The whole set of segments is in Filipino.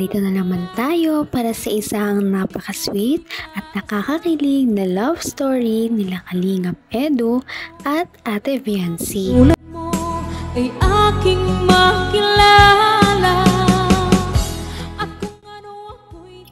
narito na naman tayo para sa isang napaka-sweet at nakakakilig na love story nila Kalingap Edu at Ate Viancy. Tulad mo ay aking makilala at kung ano ako'y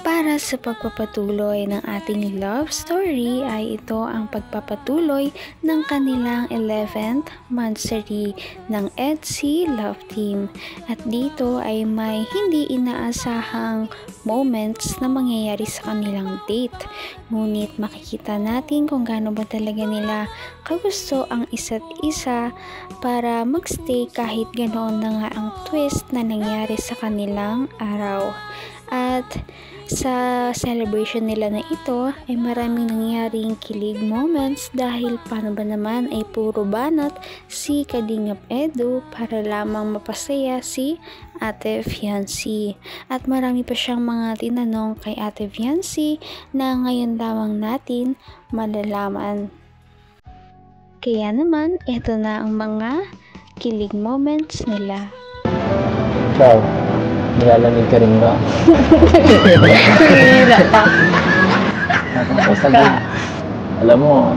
Para sa pagpapatuloy ng ating love story ay ito ang pagpapatuloy ng kanilang 11th monthsary ng EDSI Love Team. At dito ay may hindi inaasahang moments na mangyayari sa kanilang date. Ngunit makikita natin kung gaano ba talaga nila kagusto ang isa't isa para magstay kahit ganoon na nga ang twist na nangyari sa kanilang araw. At sa celebration nila na ito ay maraming nangyaring kilig moments dahil paano ba naman ay puro banat si Kalingap Edu para lamang mapasaya si Ate Viancy. At marami pa siyang mga tinanong kay Ate Viancy na ngayon lamang natin malalaman. Kaya naman, ito na ang mga kilig moments nila. Ciao. Nilalamig ka rin ba? Hihila pa. Alam mo,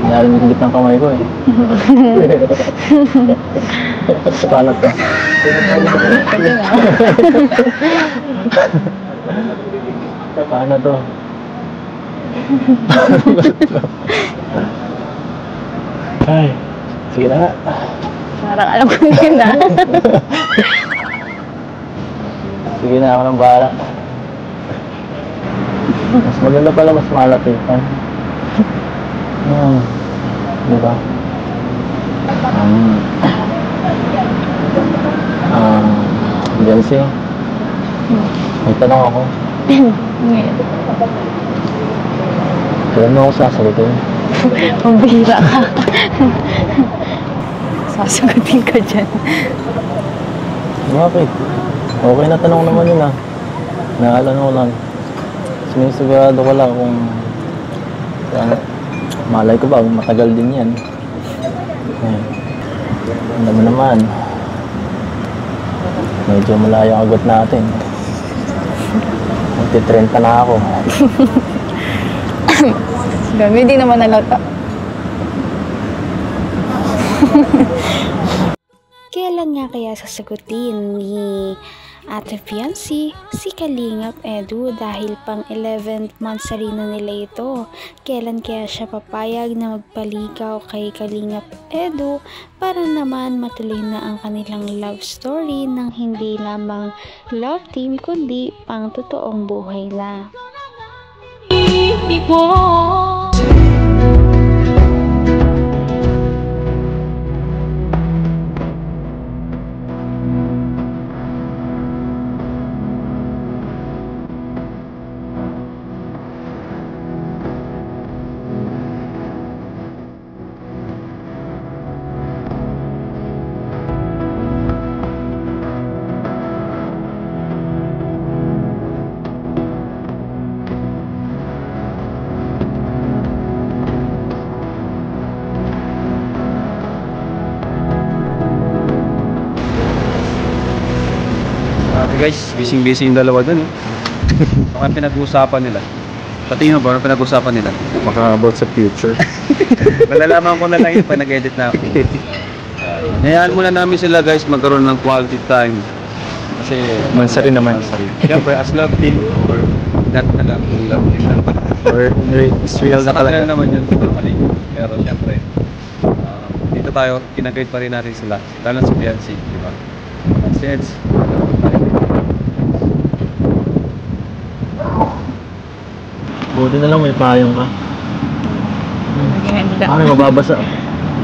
nilalamig ulit ng kamay ko eh. Paano to? Paano to? Ay, sige na nga. Parang alam ko yun na. Sige na, ako nang bahala. Mas maganda pala, mas malapitan. Diba? Viancy, may tanong ako. Kailan mo ako sasagutin? Pambihira ka. Sasagutin ka dyan. Bakit? Okay na tanong naman yun ah. Naalala ko lang. Sinisigurado ko lang kung malay ko ba, matagal din yan. Ano mo naman, medyo malayo ang agot natin. Magti-30 na ako. Dami, di naman nalata. Kailan nga kaya sasagutin ni Ate Viancy si Kalingap Edu dahil pang 11th monthsary na nila ito? Kailan kaya siya papayag na magpaligaw kay Kalingap Edu para naman matuloy na ang kanilang love story ng hindi lamang love team kundi pang totoong buhay na? Guys, busy-busy yung dalawa dun eh. Baka pinag-uusapan nila. Pati mo ba, pinag-uusapan nila? Baka about sa future. Malalaman ko na lang yun pag nag-edit na ako. Hayaan muna namin sila guys magkaroon ng quality time. Kasi Mansari naman. siyempre as love team or not na lang, love team lang pala. Or it's real na Sa kanila talaga. naman yun, normally. Pero siyempre, dito tayo, kinag-guide pa rin natin sila. Lalo sa Viancy, di ba? Since, Buti na lang may payong ka. Nagihanda. Ano, mababasa.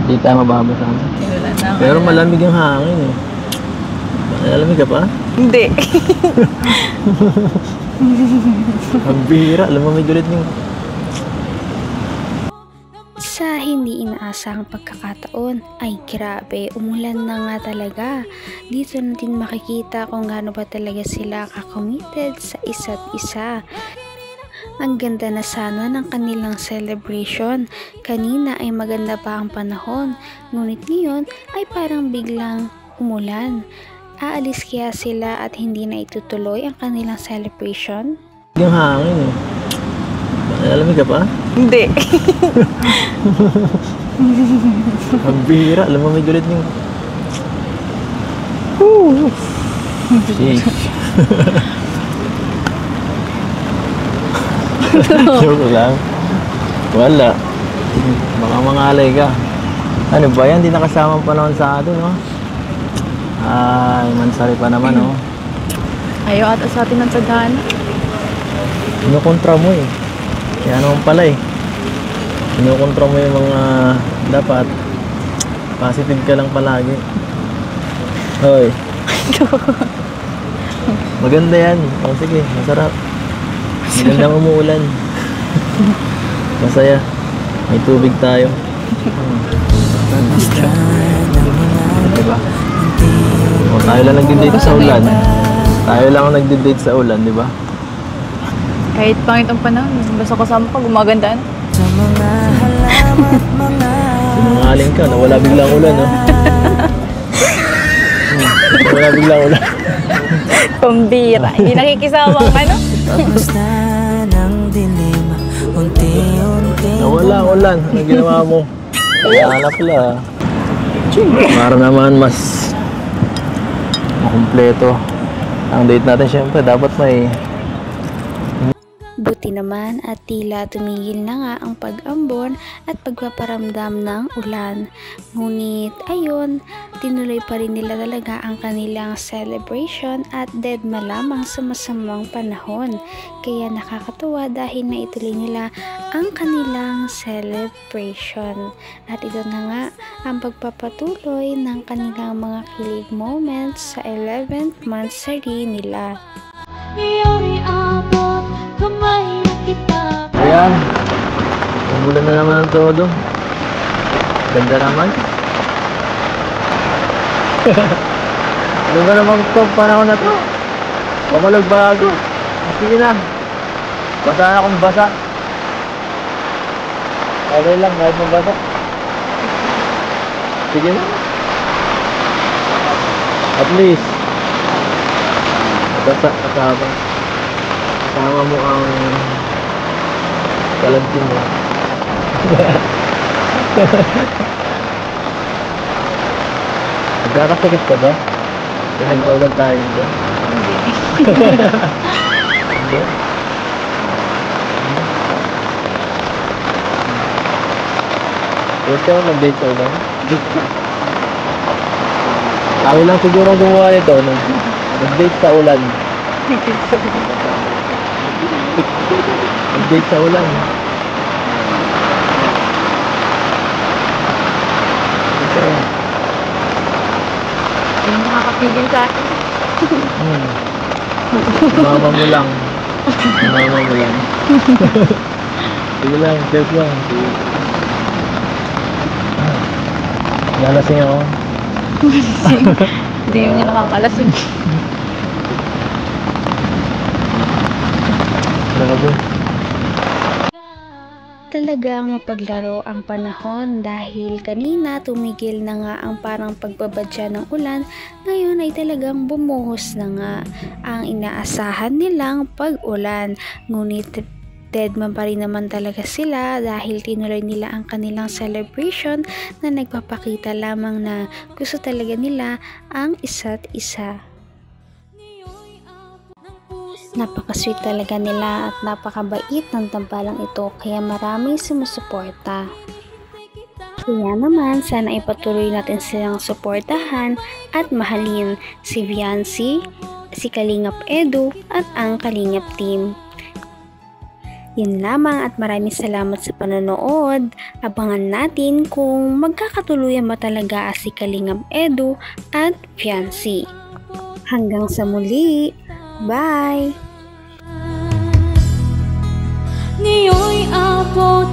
Hindi tayo mababasa. Pero malamig yung hangin eh. Malamig ka pa? Hindi. Ang bihira. Alam mo, may ulit yung... Sa hindi inaasahang pagkakataon ay grabe, umulan na nga talaga. Dito natin makikita kung gaano ba talaga sila ka-committed sa isa't isa. Ang ganda na sana ng kanilang celebration. Kanina ay maganda pa ang panahon, ngunit ngayon ay parang biglang umulan. Aalis kaya sila at hindi na itutuloy ang kanilang celebration? Yung hangin eh. Alamig ka pa? Hindi. Ang bihira. Lumamig ulit yung... Sheesh. Joke lang. Wala. Baka mangalay ka. Ano ba yan? Di nakasamang panahon sa atin, no? Ay, mansari pa naman, no? Ayaw ata sa atin ng tadhana. Kinukontra mo eh. Kaya naman pala eh. Kinukontra mo yung mga dapat. Positive ka lang palagi. Hoy. Maganda yan. O sige, masarap. Magandang umuulan. Masaya. May tubig tayo. Diba? O, tayo lang nagdi-date sa ulan. Tayo lang ang nagdi-date sa ulan, di ba? Kahit pangit ang panahon, basta kasama ka, gumaganda na. Sinungaling ka, nawala biglang ulan, no? Nawala biglang ulan. Pambira, hindi nakikisama ang ano. Nawala ulan, anong ginawa mo? Wala na pala. Para naman mas makumpleto ang date natin, syempre dapat may... Buti naman at tila tumigil na nga ang pag-ambon at pagpaparamdam ng ulan. Ngunit ayun, tinuloy pa rin nila talaga ang kanilang celebration at dead malamang sa masamang panahon. Kaya nakakatuwa dahil naituloy nila ang kanilang celebration. At ito na nga ang pagpapatuloy ng kanilang mga kilig moments sa 11th monthsary nila. Ngayon abot kamay na kita. Ayan, umulan na naman ang todo. Ganda naman. Ano ba naman itong panahon na to? Pamalag bago. Sige na. Basa na akong basa. Okay lang, kahit mabasa. Sige na. At least, basa kasama. Kasama mo ang kalantin mo. Nagkakasakit ka ba? Pinag-ulan tayo dito. Hindi. Huwag ka mo mag-date sa ulan? Kami lang siguro gumawa nito. Mag-date sa ulan. Mag-date sa ulan. Hindi nakakapigil sa akin. Mama mo lang. Mama mo lang. Sige lang, safe lang. Nalasing ako. Hindi yun niya nakakalasing. Grabe. Talagang mapaglaro ang panahon dahil kanina tumigil na nga ang parang pagbabadya ng ulan, ngayon ay talagang bumuhos na nga ang inaasahan nilang pag-ulan. Ngunit deadman pa rin naman talaga sila dahil tinuloy nila ang kanilang celebration na nagpapakita lamang na gusto talaga nila ang isa't isa. Napaka-sweet talaga nila at napakabait ng tambalang ito kaya maraming sumusuporta. Kaya naman sana ipatuloy natin silang suportahan at mahalin si Viancy, si Kalingap Edu at ang Kalingap team. Yun lamang at maraming salamat sa panonood. Abangan natin kung magkakatuluyan ba talaga si Kalingap Edu at Viancy. Hanggang sa muli! Bye! Ngayon'y abot